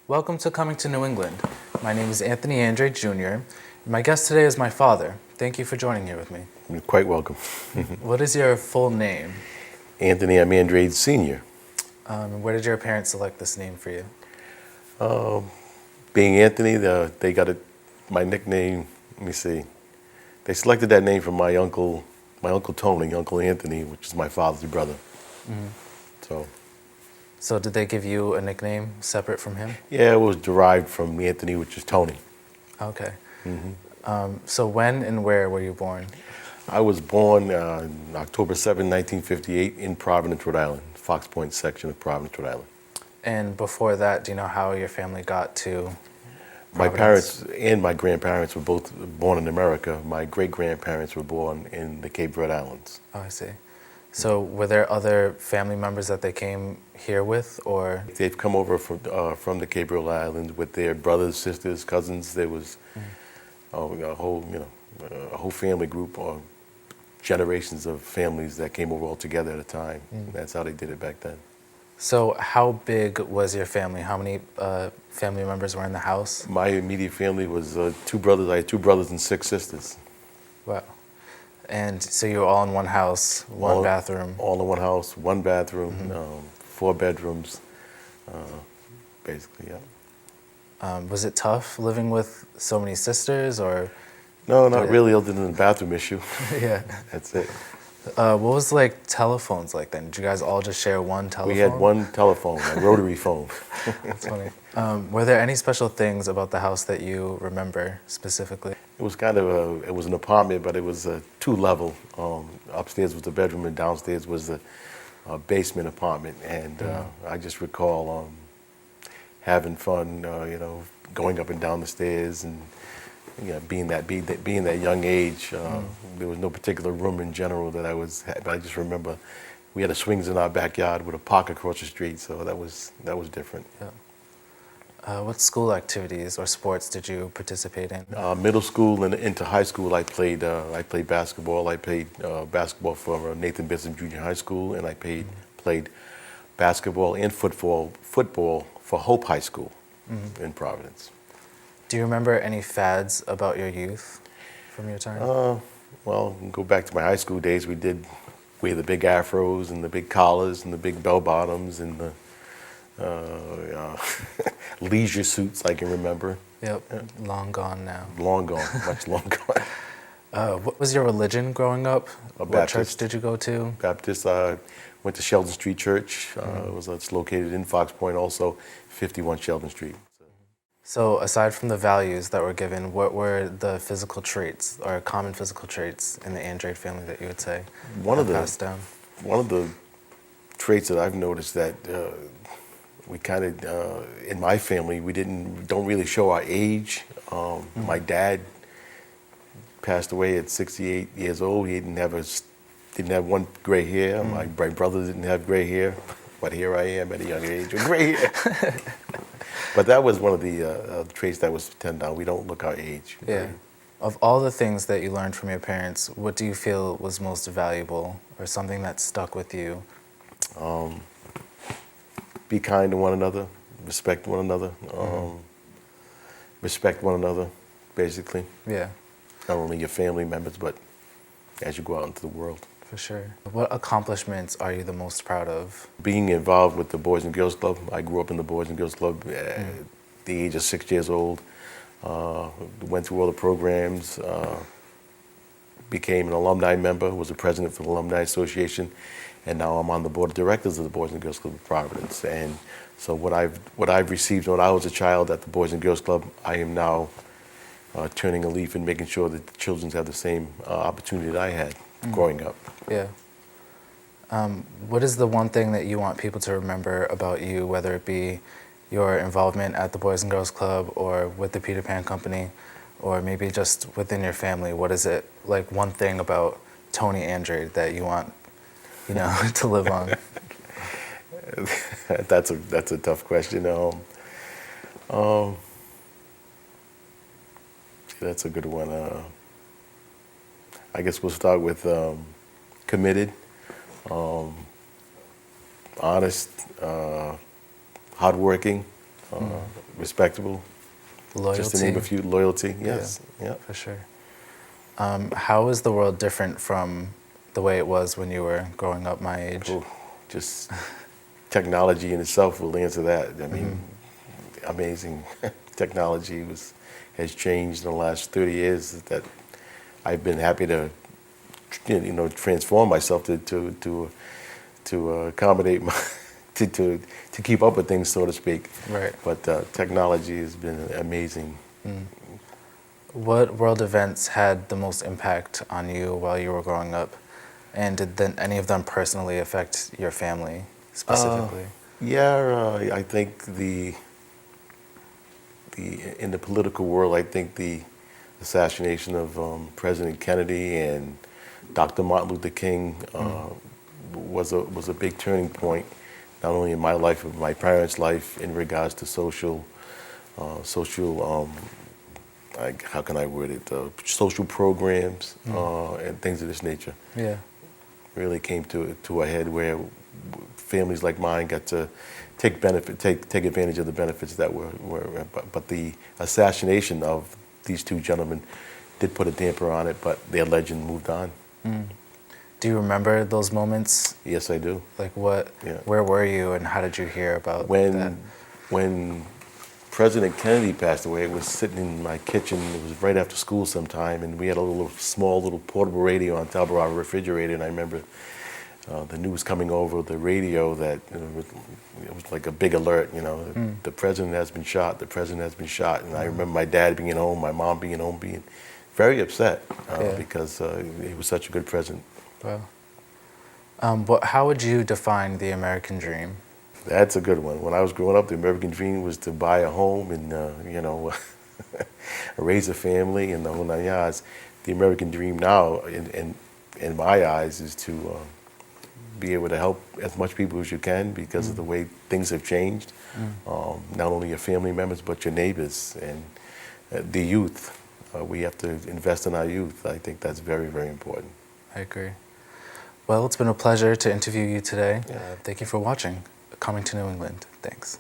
Welcome to Coming to New England. My name is Anthony Andrade Jr. and my guest today is my father. Thank you for joining here with me. You're quite welcome. What is your full name? Anthony, I'm Andrade Sr. Where did your parents select this name for you? Being Anthony, they got my nickname, let me see. They selected that name from my uncle Tony, Uncle Anthony, which is my father's brother. So did they give you a nickname separate from him? Yeah, it was derived from Anthony, which is Tony. Okay. So when and where were you born? I was born on October 7, 1958 in Providence, Rhode Island, Fox Point section of Providence, Rhode Island. And before that, do you know how your family got to My Providence? parents and my grandparents were both born in America. My great-grandparents were born in the Cape Verde Islands. Oh, I see. So were there other family members that they came here with, or? They've come over from the Cape Verde Islands with their brothers, sisters, cousins. There was a whole family group or generations of families that came over all together at a time. That's how they did it back then. So how big was your family? How many family members were in the house? My immediate family was two brothers. I had two brothers and six sisters. Wow. And so you were all in one house, one bathroom? All in one house, one bathroom, 4 bedrooms, basically, yeah. Was it tough living with so many sisters, or? No, not really, other than the bathroom issue. Yeah. That's it. What was like telephones like then? Did you guys all just share one telephone? We had one telephone, a rotary phone. That's funny. Were there any special things about the house that you remember specifically? It was it was an apartment, but it was a 2-level. Upstairs was the bedroom and downstairs was the basement apartment. And I just recall having fun, going up and down the stairs and being that young age. There was no particular room in general that but I just remember we had the swings in our backyard with a park across the street, so that was different. Yeah. What school activities or sports did you participate in? Middle school and into high school, I played basketball. I played basketball for Nathan Bissett Junior High School, and I played basketball and football for Hope High School in Providence. Do you remember any fads about your youth from your time? Well, go back to my high school days. We did wear the big afros and the big collars and the big bell bottoms and the leisure suits, I can remember. Yep, long gone now. Long gone, much long gone. What was your religion growing up? What Baptist. church did you go to? Baptist. Went to Sheldon Street Church. It's located in Fox Point, also 51 Sheldon Street. So aside from the values that were given, what were the physical traits or common physical traits in the Andrade family that you would say passed down? One of the traits that I've noticed that we kind of, in my family, we don't really show our age. My dad passed away at 68 years old. He didn't have one gray hair. My brother didn't have gray hair, but here I am at a young age with gray hair. But that was one of the traits that was turned down. We don't look our age. Yeah. Right? Of all the things that you learned from your parents, what do you feel was most valuable or something that stuck with you? Be kind to one another, respect one another, respect one another, basically. Yeah. Not only your family members, but as you go out into the world. For sure. What accomplishments are you the most proud of? Being involved with the Boys and Girls Club. I grew up in the Boys and Girls Club at the age of 6 years old. Went through all the programs, became an alumni member, was the president for the Alumni Association, and now I'm on the board of directors of the Boys and Girls Club of Providence. And so what I've received when I was a child at the Boys and Girls Club, I am now turning a leaf and making sure that the children have the same opportunity that I had growing up. Yeah. What is the one thing that you want people to remember about you, whether it be your involvement at the Boys and Girls Club or with the Peter Pan Company, or maybe just within your family? What is it, like one thing about Tony Andrade that you want, to live on? That's a tough question. That's a good one. I guess we'll start with committed, honest, hardworking, respectable. Loyalty. Just to name a few, loyalty, yes. Yeah. For sure. How is the world different from the way it was when you were growing up my age? Oh, just technology in itself will answer that. I mean, amazing technology has changed in the last 30 years that I've been happy to, transform myself to accommodate my, to keep up with things, so to speak. Right. But technology has been amazing. What world events had the most impact on you while you were growing up? And did any of them personally affect your family specifically? Yeah, I think in the political world, I think the assassination of President Kennedy and Dr. Martin Luther King was a big turning point, not only in my life but my parents' life in regards to social, how can I word it? Social programs and things of this nature. Yeah. Really came to a head where families like mine got to take advantage of the benefits that were but the assassination of these two gentlemen did put a damper on it, but their legend moved on. Do you remember those moments? Yes, I do. Like what? Yeah. Where were you, and how did you hear about that? When President Kennedy passed away, I was sitting in my kitchen. It was right after school sometime, and we had a small little portable radio on top of our refrigerator, and I remember the news coming over the radio that it was like a big alert, the president has been shot, the president has been shot. And I remember my dad being home, my mom being home, being very upset because he was such a good president. Wow. How would you define the American dream? That's a good one. When I was growing up, the American dream was to buy a home and, raise a family and the whole nine yards. The American dream now, in my eyes, is to be able to help as much people as you can because of the way things have changed. Not only your family members, but your neighbors and the youth. We have to invest in our youth. I think that's very, very important. I agree. Well, it's been a pleasure to interview you today. Thank you for watching Coming to New England. Thanks.